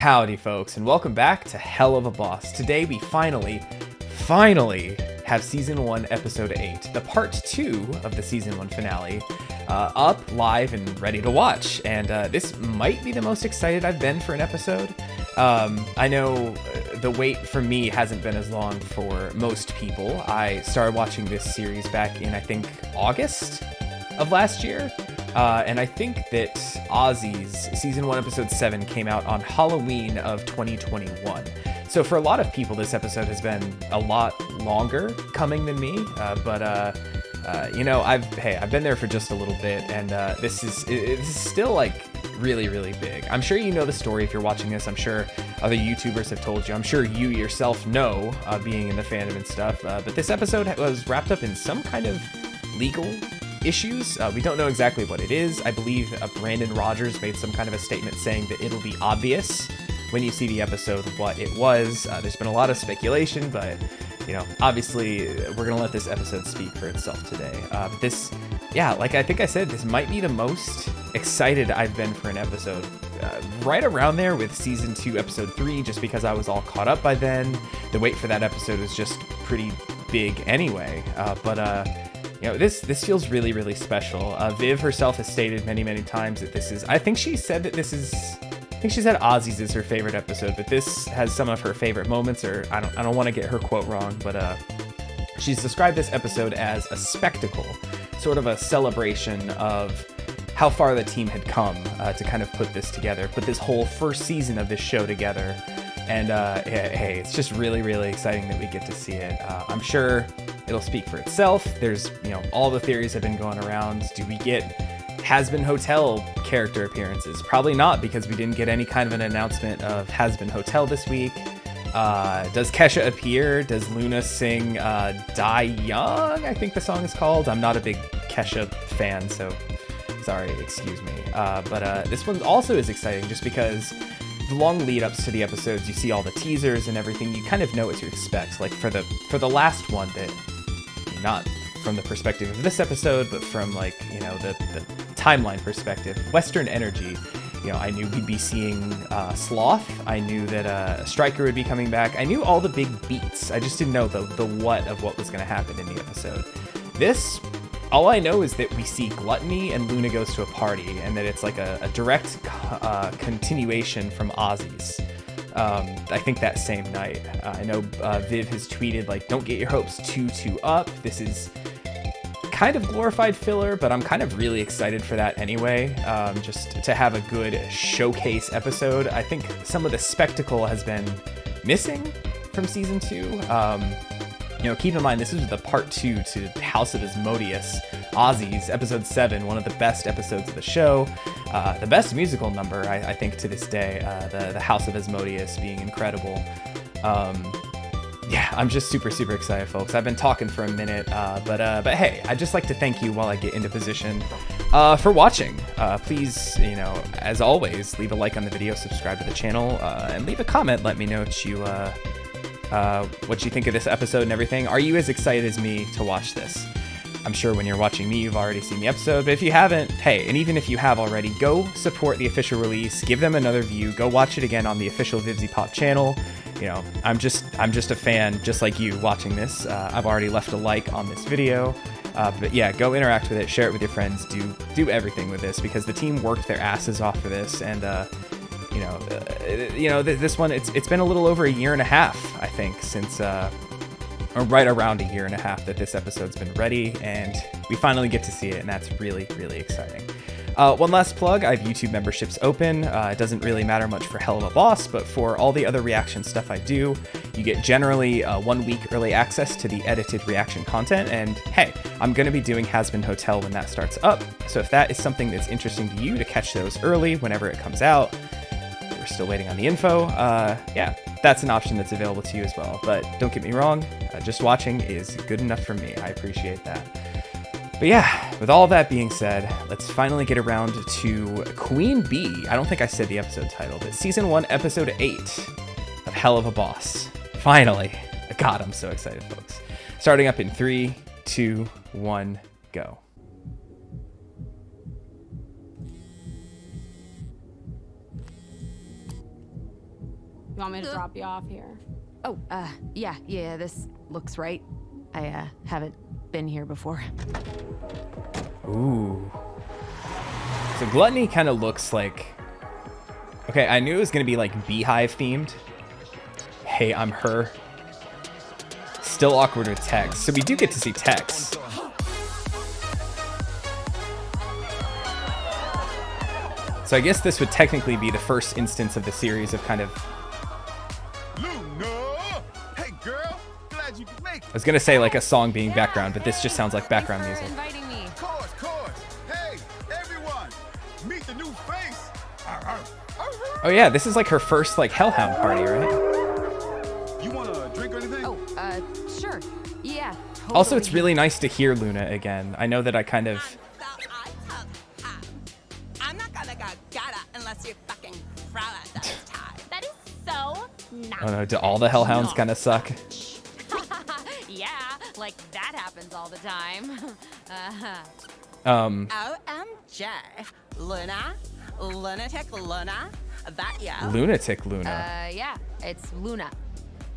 Howdy folks, and welcome back to Helluva Boss. Today we finally have Season 1, Episode 8, the Part 2 of the Season 1 finale, up, live, and ready to watch. And this might be the most excited I've been for an episode. I know the wait for me hasn't been as long for most people. I started watching this series back in, I think, August of last year. And I think that Ozzy's Season 1, Episode 7 came out on Halloween of 2021. So for a lot of people, this episode has been a lot longer coming than me. You know, I've been there for just a little bit, and this is still like really, really big. I'm sure you know the story if you're watching this. I'm sure other YouTubers have told you. I'm sure you yourself know, being in the fandom and stuff. But this episode was wrapped up in some kind of legal issues. We don't know exactly what it is. I believe Brandon Rogers made some kind of a statement saying that it'll be obvious when you see the episode what it was. There's been a lot of speculation, but you know, obviously we're gonna let this episode speak for itself today. Like I think I said, this might be the most excited I've been for an episode. Right around there with Season 2, Episode 3, just because I was all caught up by then. The wait for that episode was just pretty big anyway. You know, this feels really, really special. Viv herself has stated many, many times that this is, I think she said Ozzy's is her favorite episode, but this has some of her favorite moments, or I don't want to get her quote wrong, but she's described this episode as a spectacle, sort of a celebration of how far the team had come to kind of put this together, put this whole first season of this show together. And hey, it's just really, really exciting that we get to see it. I'm sure it'll speak for itself. There's, you know, all the theories have been going around. Do we get Has-Been Hotel character appearances? Probably not, because we didn't get any kind of an announcement of Has-Been Hotel this week. Does Kesha appear? Does Luna sing Die Young, I think the song is called? I'm not a big Kesha fan, so sorry, excuse me. But this one also is exciting just because the long lead ups to the episodes, you see all the teasers and everything, you kind of know what to expect. Like for the last one, that not from the perspective of this episode, but from, like, you know, the timeline perspective, Western Energy, you know, I knew we'd be seeing Sloth. I knew that Stryker would be coming back. I knew all the big beats. I just didn't know the what of what was going to happen in the episode. This, all I know is that we see Gluttony and Luna goes to a party, and that it's like a direct continuation from Ozzy's. I think that same night. I know Viv has tweeted, like, don't get your hopes too up. This is kind of glorified filler, but I'm kind of really excited for that anyway. Just to have a good showcase episode. I think some of the spectacle has been missing from Season 2. You know, keep in mind, this is the part 2 to House of Asmodeus, Ozzy's Episode 7, one of the best episodes of the show. The best musical number, I think, to this day, the House of Asmodeus being incredible. Yeah, I'm just super, super excited, folks. I've been talking for a minute, but hey, I'd just like to thank you while I get into position for watching. Please, you know, as always, leave a like on the video, subscribe to the channel, and leave a comment. Let me know what you think of this episode and everything. Are you as excited as me to watch this? I'm sure when you're watching me, you've already seen the episode, but if you haven't, hey, and even if you have already, go support the official release, give them another view, go watch it again on the official Vivzy Pop channel. You know, I'm just a fan, just like you, watching this. I've already left a like on this video, but yeah, go interact with it, share it with your friends, do everything with this, because the team worked their asses off for this, and this one, it's been a little over a year and a half, I think, since, or right around a year and a half that this episode's been ready, and we finally get to see it, and that's really, really exciting. One last plug, I have YouTube memberships open. It doesn't really matter much for Helluva Boss, but for all the other reaction stuff I do, you get generally 1 week early access to the edited reaction content, and hey, I'm going to be doing Has-Been Hotel when that starts up, so if that is something that's interesting to you to catch those early whenever it comes out, still waiting on the info, yeah, that's an option that's available to you as well. But don't get me wrong, just watching is good enough for me. I appreciate that. But yeah, with all that being said, let's finally get around to Queen Bee. I don't think I said the episode title, but Season 1, Episode 8 of Helluva Boss. Finally. God, I'm so excited, folks. Starting up in 3, 2, 1, go. You want me to drop you off here? Oh, yeah, this looks right. I haven't been here before. Ooh. So Gluttony kind of looks like... Okay, I knew it was going to be like Beehive themed. Hey, I'm her. Still awkward with Tex. So we do get to see Tex. So I guess this would technically be the first instance of the series of kind of... Hey girl, glad you could make it. I was going to say like a song being background, but this just sounds like background music. Inviting me. Of course. Hey, everyone, meet the new face. Oh yeah, this is like her first like Hellhound party, right? You want a drink or anything? Oh, sure. Yeah, totally. Also, it's really nice to hear Luna again. I know that I kind of... I'm not gonna go gotta unless you fucking throw it this time. That is so nice. Oh no, do all the Hellhounds kind of suck? Yeah, like that happens all the time. OMJ. Luna? Lunatic Luna? That you? Lunatic Luna. Yeah, it's Luna.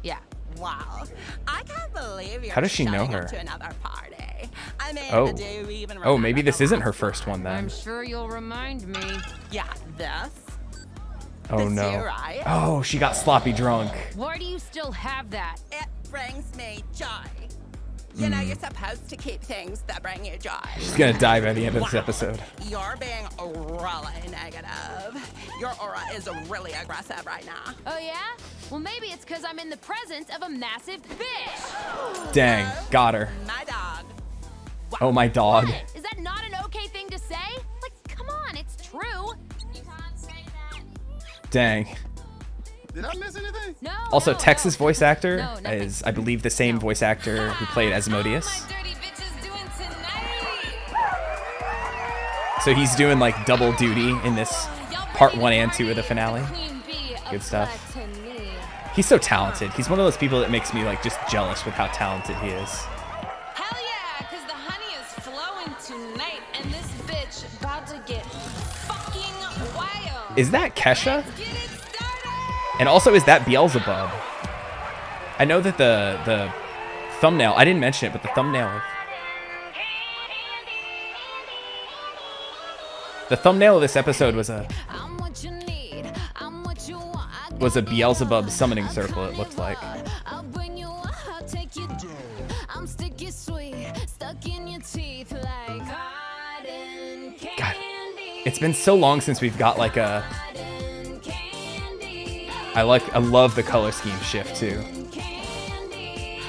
Yeah. Wow. I can't believe you're How does she know showing up her? to another party. I mean, Oh. do you even Oh, maybe remember this the isn't her last first one I'm then. sure you'll remind me. Yeah, this? Oh This no. you, right? Oh, she got sloppy drunk. Why do you still have that? It brings me joy. You know, you're supposed to keep things that bring you joy. She's gonna die by the end of this episode. You're being really negative. Your aura is really aggressive right now. Oh yeah? Well, maybe it's because I'm in the presence of a massive fish. Dang, got her. My dog. Oh, my dog. Is that not an okay thing to say? Like, come on, it's true. You can't say that. Dang. Did I miss anything? No. Also, no, Tex's no. voice actor No, nothing. is, I believe, the same voice actor who played Asmodeus. Dirty bitches doing tonight. So he's doing like double duty in this part 1 and 2 of the finale. Good stuff. He's so talented. He's one of those people that makes me like just jealous with how talented he is. Hell yeah, because the honey is flowing tonight, and this bitch about to get fucking wild. Is that Kesha? Get it started! And also, is that Beelzebub? I know that the thumbnail, I didn't mention it, but the thumbnail of this episode was a I'm what you need. I'm what you want. I was a Beelzebub summoning circle, it looked like. I'll bring you up, I'll take you down. I'm sticky sweet, stuck in your teeth like cotton candy. God, it's been so long since we've got like a... Cotton candy. I love the color scheme shift too. Candy.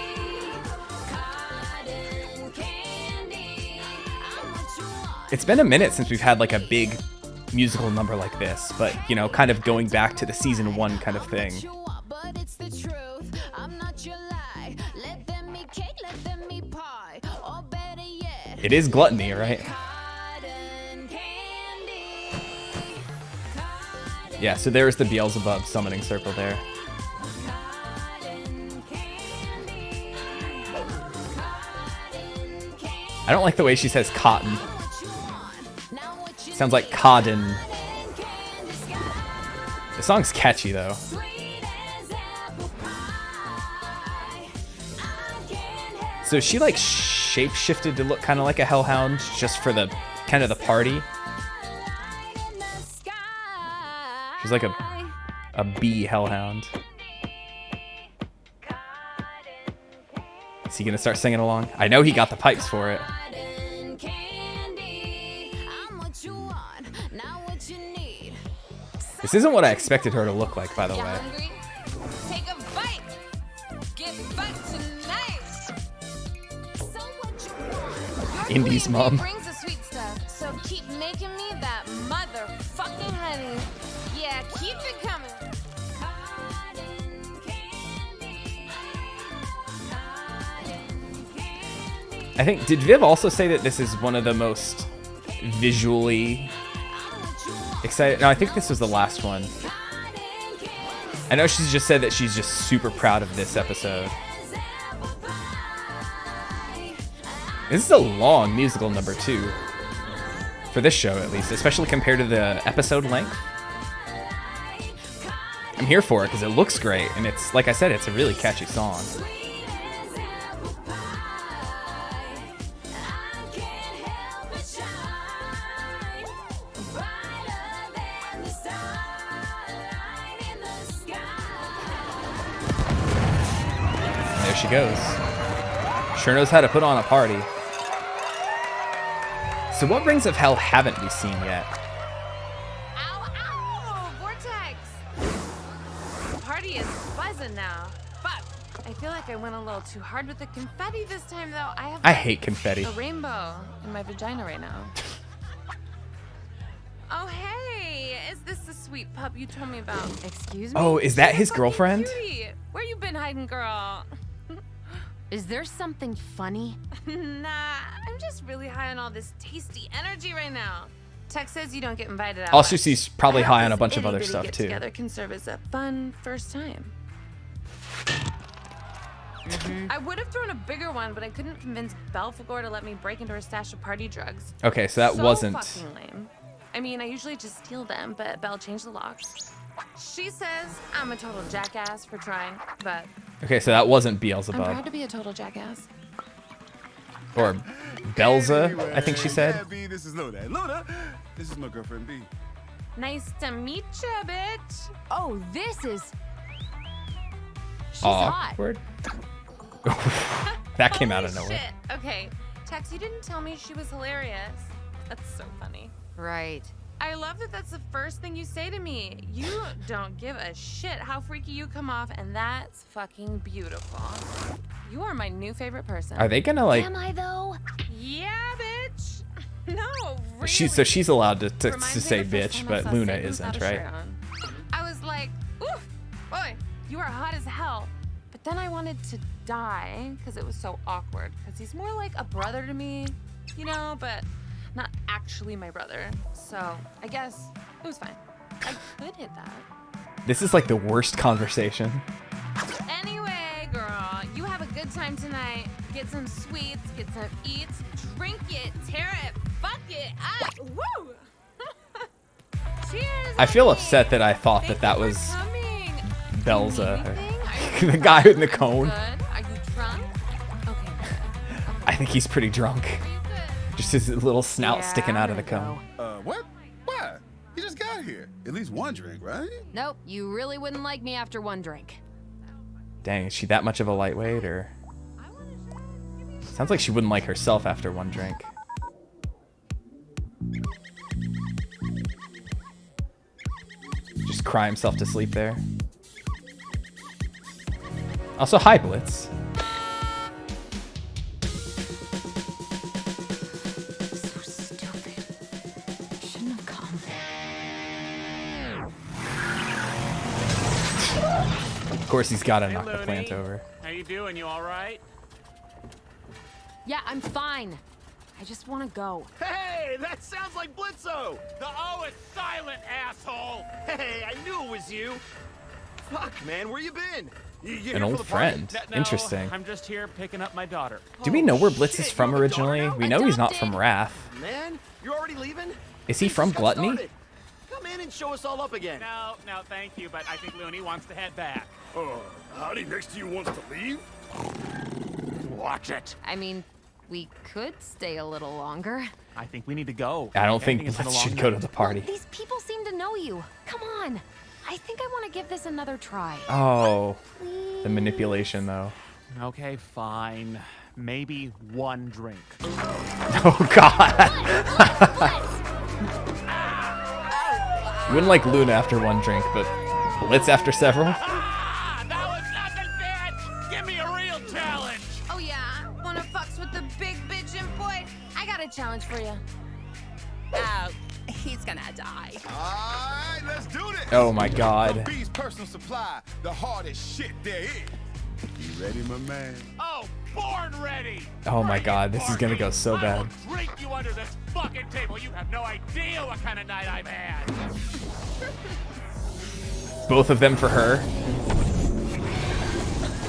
Cotton candy. I'm what you want. It's been a minute since we've had like a big musical number like this, but you know, kind of going back to the season 1 kind of thing. You want, but it's the truth. I'm not your lie. Let them eat cake, let them eat pie. Or better yet, It is Gluttony, right? cotton candy. Cotton, Yeah, so there's the Beelzebub summoning circle there. cotton candy. Cotton candy. I don't like the way she says cotton. What you want, now what you Sounds like cotton. need. Candy sky, The song's catchy though. sweet as apple pie. I can't help So she like shape-shifted to look kind of like a hellhound just for the kind of the party. in the sky. She's like a bee hellhound. Is he gonna start singing along? I know he got the pipes for it. Cotton candy. I'm what you want, not what you need. This isn't what I expected her to look like, by the You way. hungry? Take a bite. Get fucked tonight. So what you want? Your Indies queen mom. bee brings the sweet stuff, so keep making me that motherfucking honey. Yeah, keep it coming. Cotton candy. Cotton candy. I think, did Viv also say that this is one of the most visually I'm what you want. excited? No, I think this was the last one. Cotton candy. I know she's just said that she's just super proud of this episode. This is a long musical number 2. For this show, at least, especially compared to the episode length. I'm here for it because it looks great, and it's like I said, it's a really catchy song. Sweet as apple pie. I can't help but shine. Brighter than the starlight in the sky. There she goes. Sure knows how to put on a party. So what rings of hell haven't we seen yet? Ow, ow! Vortex! The party is buzzing now. But I feel like I went a little too hard with the confetti this time, though. I hate confetti. a rainbow in my vagina right now. Oh, hey! Is this the sweet pup you told me about? Excuse me? Oh, is that his Fucking girlfriend? cutie. Where you been hiding, girl? Is there something funny? Nah, I'm just really high on all this tasty energy right now. Tex says you don't get invited out. Also, she's probably I hope high on a this bunch of other itty-bitty stuff too. get-together can serve as a fun first time. I would have thrown a bigger one, but I couldn't convince Belphegor to let me break into her stash of party drugs. Okay, so that wasn't. Fucking lame. I mean, I usually just steal them, but Belle changed the locks. She says I'm a total jackass for trying, but Okay, so that wasn't I'm proud Beelzebub to be a total jackass. or Belza, I think she said. Yeah, B, this is Luna. Luna, this is my girlfriend B. Nice to meet ya, bitch. Oh, this is. She's hot. Awkward. That came out of Holy nowhere. shit. Okay, Tex, you didn't tell me she was hilarious. That's so funny. Right. I love that that's the first thing you say to me. You don't give a shit how freaky you come off, and that's fucking beautiful. You are my new favorite person. Are they gonna like? Am I though? Yeah, bitch. No, really. She's allowed to Reminds me say of the first bitch, time I but saw Luna Satan without isn't, a right? shirt on. I was like, oof, boy, you are hot as hell. But then I wanted to die because it was so awkward. Because he's more like a brother to me, you know, but not actually my brother. So I guess it was fine. I could hit that. This is like the worst conversation. Anyway, girl, you have a good time tonight. Get some sweets, get some eats, drink it, tear it, fuck it up. Woo! Cheers! I feel honey. upset that I thought Thank that you for was coming. Belza. You need anything? Are you The guy in the good? cone. Good. Are you drunk? Okay, good. I think he's pretty drunk. Are you good? Just his little snout Yeah, sticking I'm out of the gonna cone. go. What? Why? You just got here. At least one drink, right? Nope, you really wouldn't like me after one drink. Dang, is she that much of a lightweight, or? Sounds like she wouldn't like herself after one drink. Just cry himself to sleep there. Also, hi, Blitz. So stupid. Shouldn't have come. Of course, he's got to knock the Looney. plant over. How you doing? You all right? Yeah, I'm fine. I just want to go. Hey, that sounds like Blitzo! The O is silent, asshole! Hey, I knew it was you! Fuck, man, where you been? You here An for old the party? friend. No, Interesting. I'm just here picking up my daughter. Do we know where Blitz is shit, from you have a daughter originally? now? We know he's not from Adopted. Wrath. Man, you're already leaving? Is he We from just got Gluttony? started. Come in and show us all up again. No, thank you, but I think Looney wants to head back. Howdy next to you wants to leave? Watch it. I mean, we could stay a little longer. I think we need to go. I don't think It's been a Blitz should long go to night. the party. These people seem to know you. Come on. I think I want to give this another try. Oh, the manipulation, though. Okay, fine. Maybe one drink. Oh, God. You wouldn't like Luna after one drink, but Blitz after several? Ah, that was nothing, bitch! Give me a real challenge! Oh yeah, wanna fucks with the big bitchin' boy? I got a challenge for you. Oh, he's gonna die. All right, let's do this. Oh, my God. From B's personal supply, the hardest shit there is. You ready, my man? Oh, born ready! Oh, my Bring God. it, This is gonna Barney. go so I bad. will drink you under this fucking table. You have no idea what kind of night I've had. Both of them for her.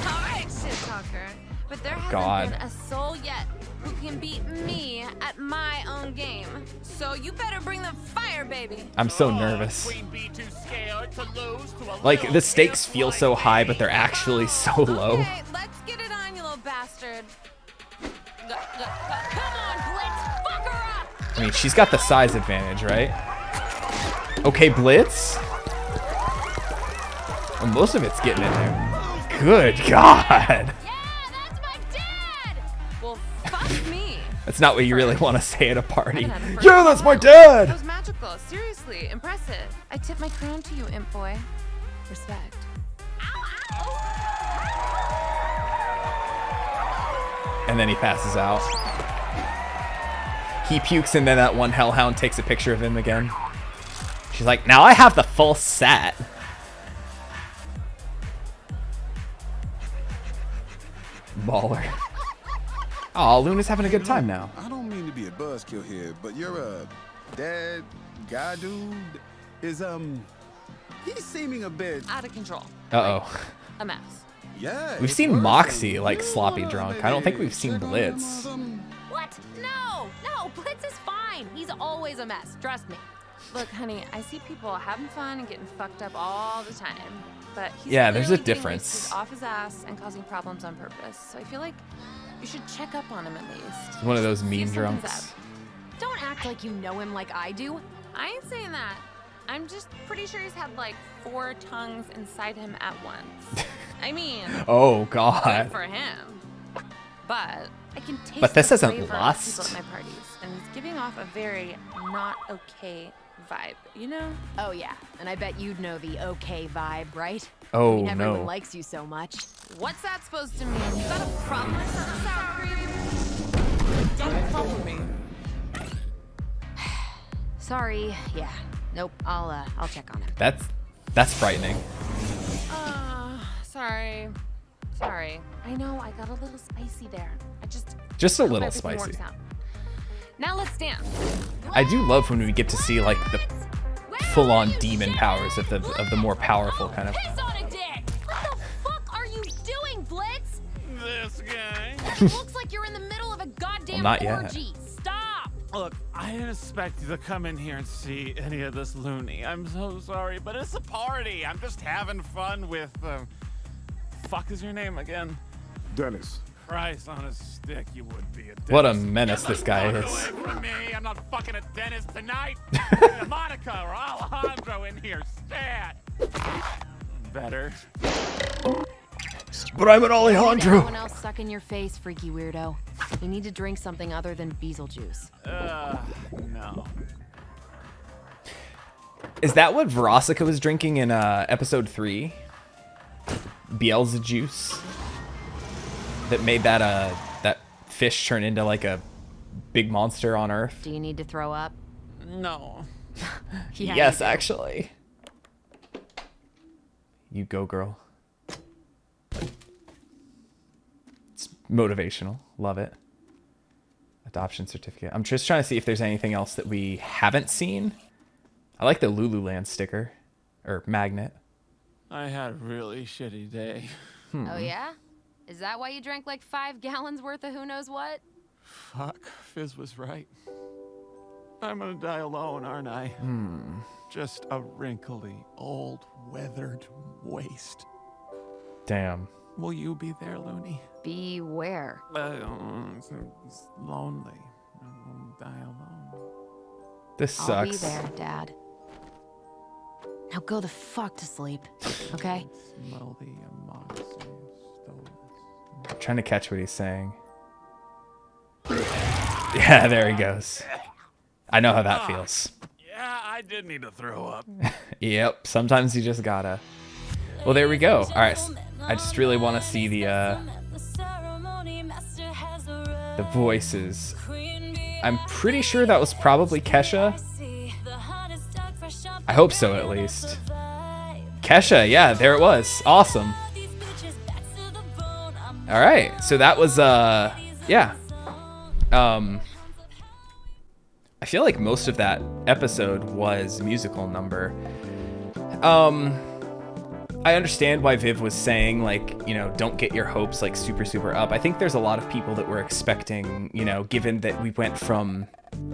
All right, shit talker. But there hasn't God. been a soul yet who can beat me at my own game. So you better bring the fire, baby. I'm so nervous. Queen bee too scared to lose to a Like, little the stakes imp feel like so high, me. but they're actually so low. Okay, let's get it on, you little bastard. Come on, Blitz, fuck her up. I mean, she's got the size advantage, right? Okay, Blitz. Well, most of it's getting in there. Good God. Yeah, that's my dad. Well, fuck me. That's not what you really want to say at a party. I haven't had a first Yeah, that's my That dad. was magical. Seriously, impressive. I tip my crown to you, imp boy. Respect. And then he passes out. He pukes, and then that one hellhound takes a picture of him again. She's like, now I have the full set. Baller. Oh, Luna's having a good time now. I don't mean to be a buzzkill here, but your dad guy dude is he's seeming a bit. Out of control. Uh-oh. A mess. Yeah. We've it's seen worse Moxie, than like, you sloppy wanna drunk. I don't think maybe we've seen check on him or Blitz. something? What? No, Blitz is fine. He's always a mess. Trust me. Look, honey, I see people having fun and getting fucked up all the time, but he's Yeah, there's a clearly getting difference. wasted off his ass and causing problems on purpose. So I feel like you should check up on him at least. One of those See if mean something's drunks. up. Don't act like you know him like I do. I ain't saying that. I'm just pretty sure he's had like 4 tongues inside him at once. I mean, Oh, good God. for him. But I can taste But this the isn't flavor of lust. people at my parties, and he's giving off a very not okay vibe, you know? Oh yeah, and I bet you'd know the okay vibe, right? Oh, I mean, everyone no. likes you so much. What's that supposed to mean? You got a problem with some sour cream? Don't follow me. Sorry. Yeah. Nope. I'll check on him. That's frightening. Sorry. Sorry. I know I got a little spicy there. Just a hope little everything spicy. works out. Now let's dance. I do love when we get to see, like, the full-on demon powers of the more powerful kind of. Piss on a dick! What the fuck are you doing, Blitz? This guy. It looks like you're in the middle of a goddamn Well, not yet. orgy. Stop! Look, I didn't expect you to come in here and see any of this loony. I'm so sorry, but it's a party. I'm just having fun with, fuck is your name again? Dennis. Christ on a stick, you would be a dentist. What a menace Get this the guy fuck is. away from me. I'm not fucking a dentist tonight. Monica or Alejandro in here. Stat. Better. But I'm an Everyone Alejandro. else suck in your face, freaky weirdo. You need to drink something other than Beelzebub. No. Is that what Verosica was drinking in episode 3? Beelzebub? That made that fish turn into like a big monster on Earth? Do you need to throw up? No. Yeah, Yes, you do. actually. You go, girl. It's motivational. Love it. Adoption certificate. I'm just trying to see if there's anything else that we haven't seen. I like the Lululand sticker. Or magnet. I had a really shitty day. Oh yeah? Is that why you drank like 5 gallons worth of who knows what? Fuck, Fizz was right. I'm gonna die alone, aren't I? Just a wrinkly, old, weathered waste. Damn. Will you be there, Looney? Beware. It's lonely. I'll die alone. This I'll be sucks. there, Dad. Now go the fuck to sleep, okay? Slowly amongst stones. I'm trying to catch what he's saying. Yeah, there he goes. I know how that feels. Yeah, I did need to throw up. Yep, sometimes you just gotta. Well, there we go. All right, I just really want to see the voices. I'm pretty sure that was probably Kesha. I hope so, at least. Kesha, yeah, there it was. Awesome. All right, so that was yeah. I feel like most of that episode was musical number. I understand why Viv was saying, like, you know, don't get your hopes like super up. I think there's a lot of people that were expecting, you know, given that we went from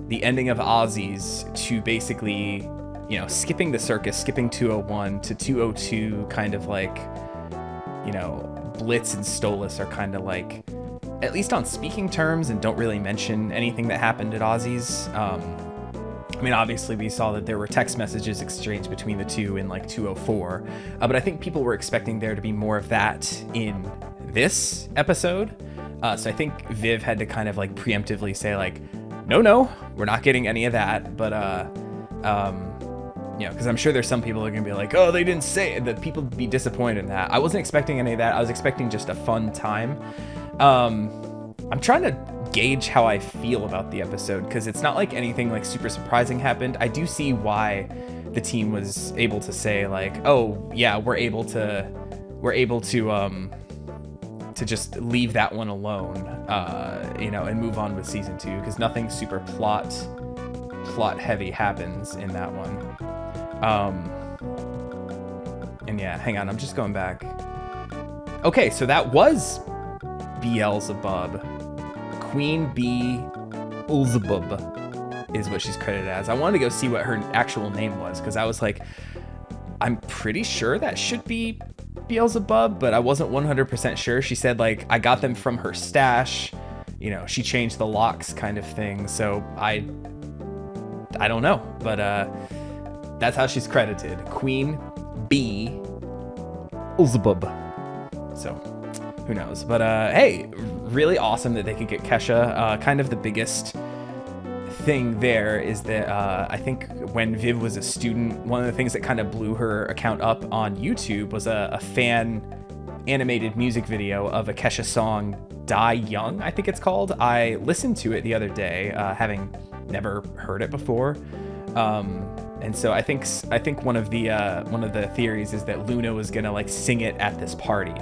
the ending of Ozzy's to basically, you know, skipping the circus, skipping 201 to 202, kind of like, you know, Blitz and Stolas are kind of like, at least on speaking terms, and don't really mention anything that happened at Ozzy's. I mean, obviously we saw that there were text messages exchanged between the two in like 204, but I think people were expecting there to be more of that in this episode. So I think Viv had to kind of like preemptively say like, no, we're not getting any of that. But, you know, because I'm sure there's some people that are going to be like, oh, they didn't say it, that people would be disappointed in that. I wasn't expecting any of that. I was expecting just a fun time. I'm trying to gauge how I feel about the episode, because it's not like anything like super surprising happened. I do see why the team was able to say like, oh yeah, we're able to just leave that one alone, you know, and move on with season 2, because nothing super plot heavy happens in that one. And yeah, hang on, I'm just going back. Okay, so that was Beelzebub. Queen Beelzebub is what she's credited as. I wanted to go see what her actual name was, because I was like, I'm pretty sure that should be Beelzebub, but I wasn't 100% sure. She said like, I got them from her stash, you know, she changed the locks kind of thing. So I don't know, but that's how she's credited. Queen Beelzebub. So who knows? But hey, really awesome that they could get Kesha. Kind of the biggest thing there is that I think when Viv was a student, one of the things that kind of blew her account up on YouTube was a fan animated music video of a Kesha song, Die Young, I think it's called. I listened to it the other day, having never heard it before. And so I think one of the theories is that Luna was gonna like sing it at this party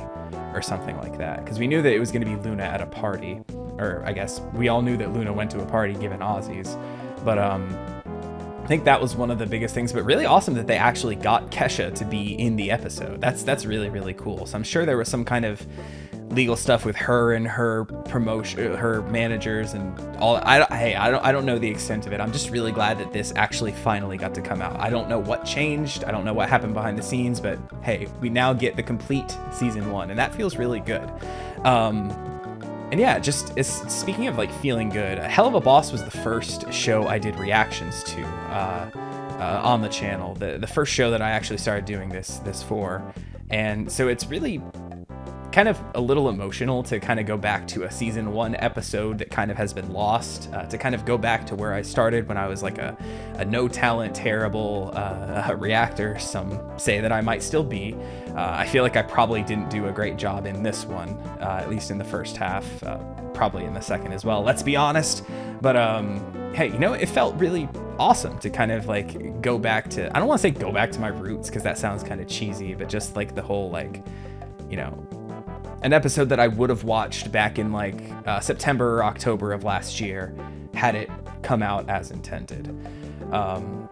or something like that, because we knew that it was going to be Luna at a party, or I guess we all knew that Luna went to a party given Ozzy's, but I think that was one of the biggest things. But really awesome that they actually got Kesha to be in the episode. That's really cool. So I'm sure there was some kind of legal stuff with her and her promotion, her managers and all. I don't know the extent of it. I'm just really glad that this actually finally got to come out. I don't know what changed. I don't know what happened behind the scenes, but hey, we now get the complete season 1, and that feels really good. And yeah, just speaking of like feeling good, Helluva Boss was the first show I did reactions to on the channel. The first show that I actually started doing this for, and so it's really kind of a little emotional to kind of go back to a season 1 episode that kind of has been lost, to kind of go back to where I started when I was like a no talent, terrible reactor. Some say that I might still be. I feel like I probably didn't do a great job in this one, at least in the first half, probably in the second as well, let's be honest. But hey, you know, it felt really awesome to kind of like go back to, I don't want to say go back to my roots, because that sounds kind of cheesy, but just like the whole like, you know, an episode that I would have watched back in like September or October of last year had it come out as intended.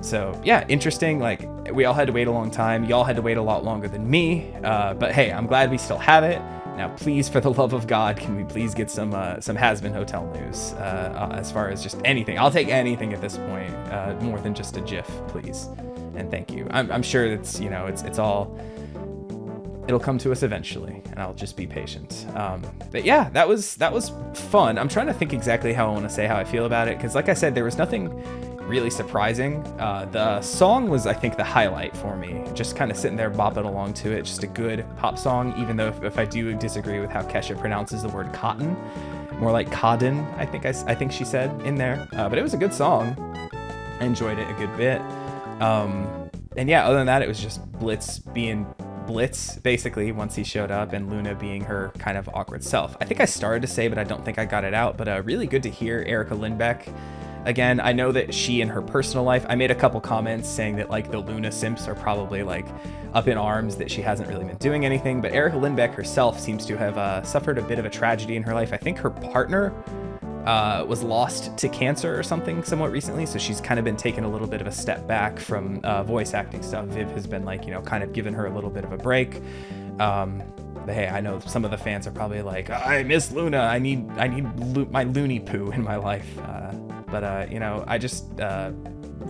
So yeah, interesting. Like, we all had to wait a long time. Y'all had to wait a lot longer than me. But hey, I'm glad we still have it. Now, please, for the love of God, can we please get some Has-Been Hotel news as far as just anything? I'll take anything at this point, more than just a GIF, please. And thank you. I'm sure it's, you know, it's all, it'll come to us eventually, and I'll just be patient. But yeah, that was fun. I'm trying to think exactly how I want to say how I feel about it, because like I said, there was nothing really surprising. The song was, I think, the highlight for me. Just kind of sitting there bopping along to it. Just a good pop song, even though if I do disagree with how Kesha pronounces the word cotton, more like cotton, I think she said in there. But it was a good song. I enjoyed it a good bit. And yeah, other than that, it was just Blitz being Blitz, basically, once he showed up, and Luna being her kind of awkward self. I think I started to say, but I don't think I got it out. But really good to hear Erica Lindbeck again. I know that she, in her personal life, I made a couple comments saying that like the Luna simps are probably like up in arms that she hasn't really been doing anything, but Erica Lindbeck herself seems to have suffered a bit of a tragedy in her life. I think her partner was lost to cancer or something somewhat recently, so she's kind of been taking a little bit of a step back from voice acting stuff. Viv has been like, kind of giving her a little bit of a break. But hey, I know some of the fans are probably like, I miss Luna. I need my Looney Poo in my life. But I just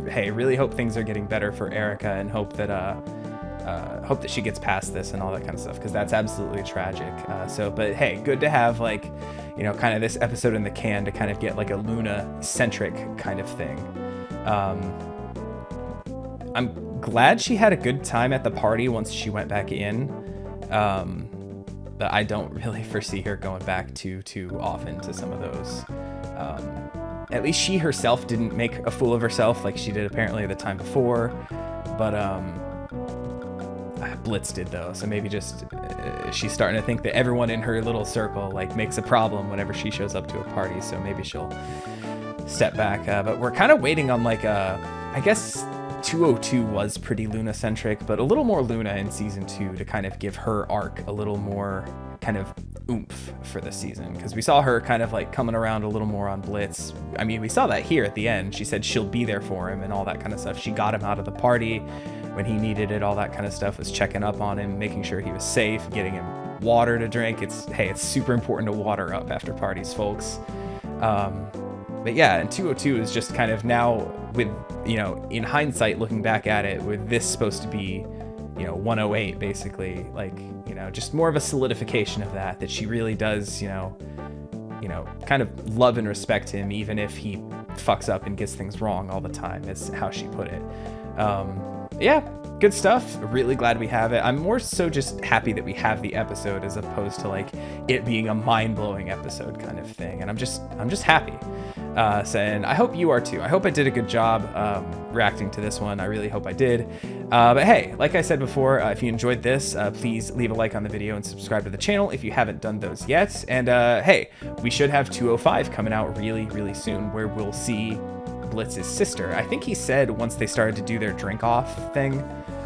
hey, really hope things are getting better for Erica, and hope that she gets past this and all that kind of stuff, because that's absolutely tragic. But hey, good to have like, kind of this episode in the can to kind of get like a Luna-centric kind of thing. I'm glad she had a good time at the party once she went back in. But I don't really foresee her going back too often to some of those. At least she herself didn't make a fool of herself like she did apparently the time before. But Blitz did though, so maybe just she's starting to think that everyone in her little circle like makes a problem whenever she shows up to a party. So maybe she'll step back. But we're kind of waiting on like I guess 202 was pretty Luna-centric, but a little more Luna in season 2 to kind of give her arc a little more kind of oomph for the season, because we saw her kind of like coming around a little more on Blitz. I mean, we saw that here at the end. She said she'll be there for him and all that kind of stuff. She got him out of the party when he needed it, all that kind of stuff, was checking up on him, making sure he was safe, getting him water to drink. It's super important to water up after parties, folks. But yeah, and 202 is just kind of now with, in hindsight, looking back at it, with this supposed to be, 108 basically, like, just more of a solidification of that she really does, kind of love and respect him, even if he fucks up and gets things wrong all the time, is how she put it. Yeah, good stuff. Really glad we have it. I'm more so just happy that we have the episode as opposed to like it being a mind-blowing episode kind of thing. And I'm just happy. And I hope you are too. I hope I did a good job reacting to this one. I really hope I did. But hey, like I said before, if you enjoyed this, please leave a like on the video and subscribe to the channel if you haven't done those yet. And hey, we should have 205 coming out really, really soon, where we'll see Blitz's sister. I think he said once they started to do their drink off thing,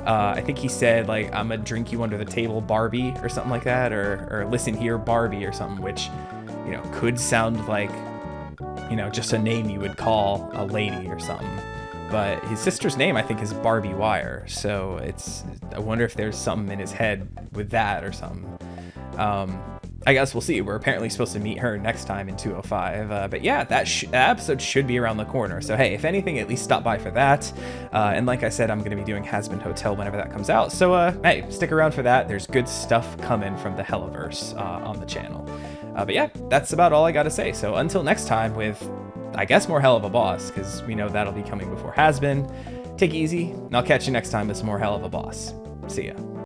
I think he said like, I'm gonna drink you under the table, Barbie, or something like that, or listen here, Barbie, or something, which, could sound like, just a name you would call a lady or something. But his sister's name, I think, is Barbie Wire. So I wonder if there's something in his head with that or something. I guess we'll see. We're apparently supposed to meet her next time in 205. But yeah, that episode should be around the corner. So hey, if anything, at least stop by for that. And like I said, I'm going to be doing Has-Been Hotel whenever that comes out. So hey, stick around for that. There's good stuff coming from the Helluverse on the channel. But yeah, that's about all I got to say. So until next time with, I guess, more Helluva Boss, because we know that'll be coming before Has-Been. Take it easy, and I'll catch you next time with some more Helluva Boss. See ya.